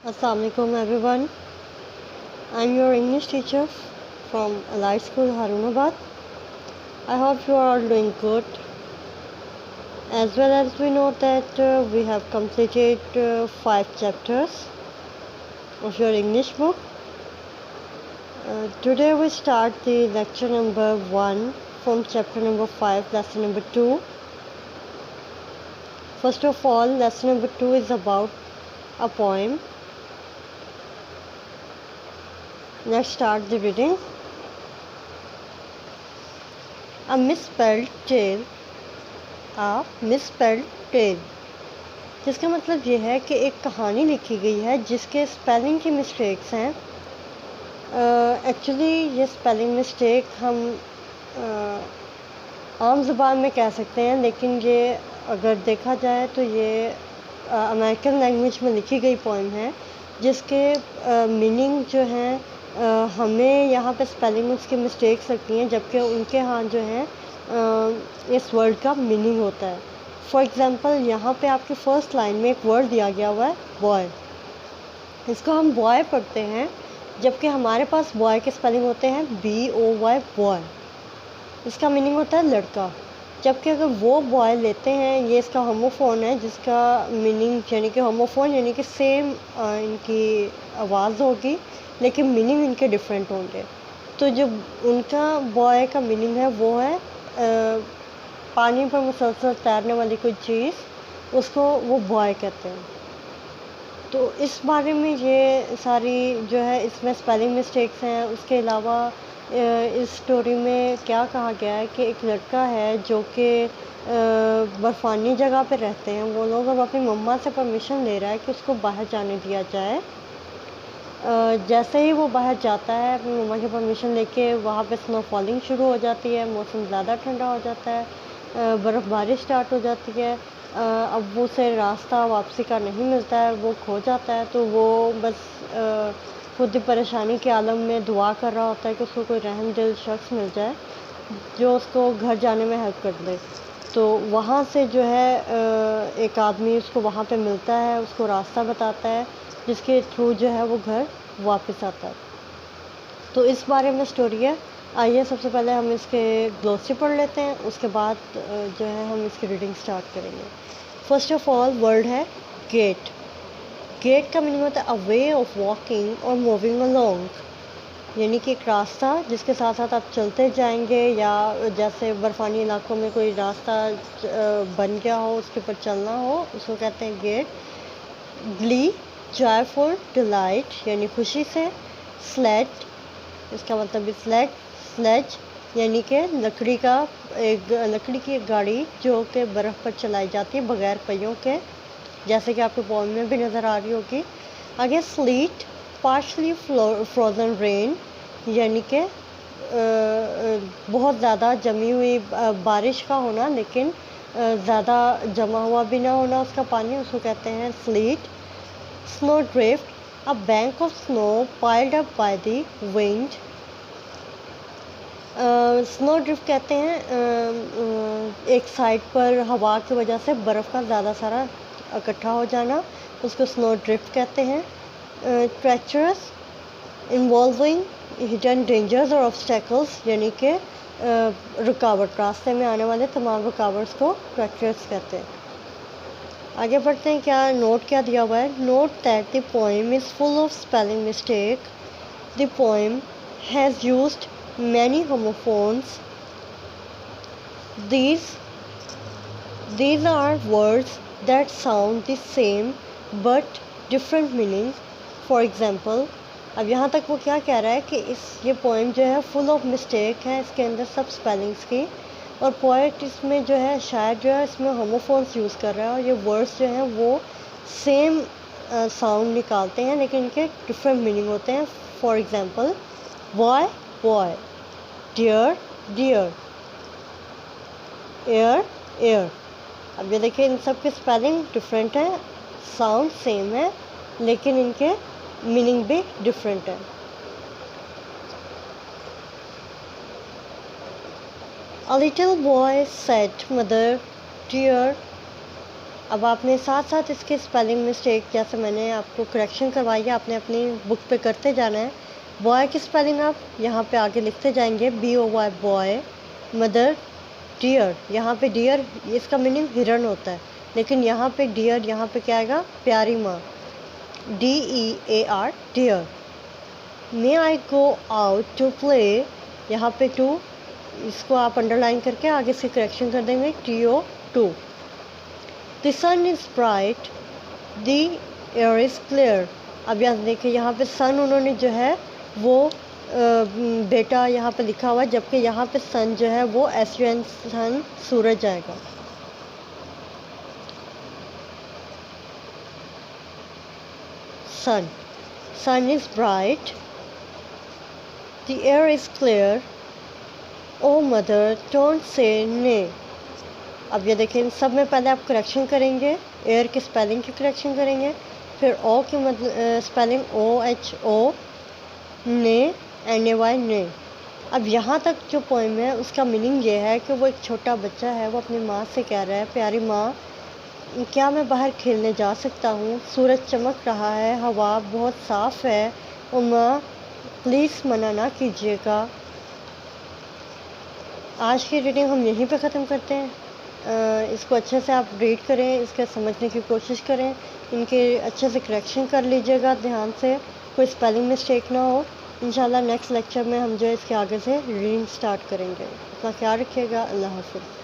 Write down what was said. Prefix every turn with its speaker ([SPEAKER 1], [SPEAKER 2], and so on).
[SPEAKER 1] Assalamualaikum everyone. I'm your English teacher from Allied School Harunabad. I hope you are all doing good. As well as we know that we have completed 5 chapters of your English book. Today we start the lecture number 1 from chapter number 5, lesson number 2. First of all, lesson number 2 is about a poem. Let's start the reading. A misspelled tale. A misspelled tale, जिसका मतलब ये है कि एक कहानी लिखी गई है जिसके स्पेलिंग की मिस्टेक्स हैं. एक्चुअली ये स्पेलिंग मिस्टेक हम आम ज़ुबान में कह सकते हैं, लेकिन ये अगर देखा जाए तो ये अमेरिकन लैंग्वेज में लिखी गई पोएम है जिसके मीनिंग जो हैं हमें यहाँ पे स्पेलिंग में उसकी मिस्टेक्स लगती हैं, जबकि उनके यहाँ जो है इस वर्ड का मीनिंग होता है. फॉर एग्ज़ाम्पल यहाँ पे आपकी फ़र्स्ट लाइन में एक वर्ड दिया गया हुआ है बॉय. इसको हम बॉय पढ़ते हैं, जबकि हमारे पास बॉय के स्पेलिंग होते हैं BOY बॉय. इसका मीनिंग होता है लड़का. जबकि अगर वो बॉय लेते हैं, ये इसका होमोफोन है जिसका मीनिंग यानी कि होमोफोन यानी कि सेम इनकी आवाज़ होगी लेकिन मीनिंग इनके डिफरेंट होंगे. तो जो उनका बॉय का मीनिंग है वो है पानी पर मुसलसल तैरने वाली कोई चीज़, उसको वो बॉय कहते हैं. तो इस बारे में ये सारी जो है इसमें स्पेलिंग मिस्टेक्स हैं. उसके अलावा इस स्टोरी में क्या कहा गया है कि एक लड़का है जो कि बर्फ़ानी जगह पे रहते हैं वो लोग. अब अपनी मम्मा से परमिशन ले रहा है कि उसको बाहर जाने दिया जाए. जैसे ही वो बाहर जाता है अपनी मम्मा की परमिशन लेके, वहाँ पे स्नो फॉलिंग शुरू हो जाती है. मौसम ज़्यादा ठंडा हो जाता है, बर्फ़बारी स्टार्ट हो जाती है. अब वो उसे रास्ता वापसी का नहीं मिलता है, वो खो जाता है. तो वो बस खुद ही परेशानी के आलम में दुआ कर रहा होता है कि उसको कोई रहमदिल शख्स मिल जाए जो उसको घर जाने में हेल्प कर दे. तो वहाँ से जो है एक आदमी उसको वहाँ पे मिलता है, उसको रास्ता बताता है जिसके थ्रू जो है वो घर वापस आता है. तो इस बारे में स्टोरी है. आइए सबसे पहले हम इसके ग्लोसरी पढ़ लेते हैं, उसके बाद जो है हम इसकी रीडिंग स्टार्ट करेंगे. फर्स्ट ऑफ ऑल वर्ड है गेट. गेट का मीनिंग होता है अ वे ऑफ वॉकिंग और मूविंग अलोंग, यानी कि एक रास्ता जिसके साथ साथ आप चलते जाएंगे, या जैसे बर्फ़ानी इलाकों में कोई रास्ता बन गया हो उसके ऊपर चलना हो, उसको कहते हैं गेट. ग्ली जॉयफुल डिलाइट यानी खुशी से. स्लेड, इसका मतलब भी स्लेज यानी कि लकड़ी की एक गाड़ी जो कि बर्फ़ पर चलाई जाती है बग़ैर पहियों के, जैसे कि आपके पोएम में भी नज़र आ रही होगी. आगे स्लीट पार्शली फ्रोज़न रेन यानी कि बहुत ज़्यादा जमी हुई बारिश का होना, लेकिन ज़्यादा जमा हुआ भी ना होना उसका पानी, उसको कहते हैं slit. Snow drift a bank of snow piled up by the wind. Snow drift कहते हैं एक साइड पर हवा की वजह से बर्फ़ का ज़्यादा सारा इकट्ठा हो जाना, उसको स्नो ड्रिफ्ट कहते हैं. ट्रेचरस इन्वॉल्विंग हिडन डेंजर्स और ऑब्स्टेकल्स यानी कि रुकावट, रास्ते में आने वाले तमाम रुकावट्स को ट्रेचरस कहते हैं. आगे बढ़ते हैं. नोट क्या दिया हुआ है. Note that the poem is full of spelling mistake. The poem has used many homophones. These are words that sound the same but different meaning. For example, अब यहाँ तक वो क्या कह रहा है कि ये पोएम जो है फुल ऑफ मिस्टेक है, इसके अंदर सब स्पेलिंग्स की, और पोएट इसमें जो है शायर जो है इसमें होमोफोन्स यूज़ कर रहा है, और ये वर्ड्स जो हैं वो सेम साउंड निकालते हैं लेकिन इनके डिफरेंट मीनिंग होते हैं. For example boy buoy, dear deer, air heir. अब ये देखिए इन सब के स्पेलिंग डिफरेंट है, साउंड सेम है लेकिन इनके मीनिंग भी डिफरेंट है. A little boy said, Mother, dear, अब आपने साथ साथ इसके स्पेलिंग मिस्टेक जैसे मैंने आपको करेक्शन करवाई है, आपने अपनी बुक पे करते जाना है। बॉय की स्पेलिंग आप यहाँ पे आगे लिखते जाएंगे, BOY बॉय। मदर डियर, यहाँ पे डियर इसका मीनिंग हिरन होता है, लेकिन यहाँ पे डियर यहाँ पे क्या आएगा, प्यारी माँ, DEAR डियर। May I go out to play, यहाँ पे टू इसको आप अंडरलाइन करके आगे से करेक्शन कर देंगे, TO to. The sun is bright, the air is clear. अब यहाँ देखिए, यहाँ पे सन उन्होंने जो है वो बेटा यहाँ पे लिखा हुआ है, जबकि यहाँ पे सन जो है वो SUN सन सूरज आएगा। Sun, sun is bright, the air is clear, oh mother don't say nay. अब ये देखें, इन सब में पहले आप करेक्शन करेंगे, एयर की स्पेलिंग की करेक्शन करेंगे, फिर ओ की स्पेलिंग OHO, ने NAY ने। अब यहाँ तक जो पोएम है उसका मीनिंग ये है कि वो एक छोटा बच्चा है, वो अपनी माँ से कह रहा है, प्यारी माँ क्या मैं बाहर खेलने जा सकता हूँ, सूरज चमक रहा है, हवा बहुत साफ़ है, और माँ प्लीज़ मना ना कीजिएगा। आज की रीडिंग हम यहीं पे ख़त्म करते हैं। इसको अच्छे से आप रीड करें, इसके समझने की कोशिश करें, इनके अच्छे से करेक्शन कर लीजिएगा ध्यान से, कोई स्पेलिंग मिस्टेक ना हो। इंशाल्लाह नेक्स्ट लेक्चर में हम जो है इसके आगे से रीडिंग स्टार्ट करेंगे। अपना ख्याल रखिएगा। अल्लाह हाफ़िज़।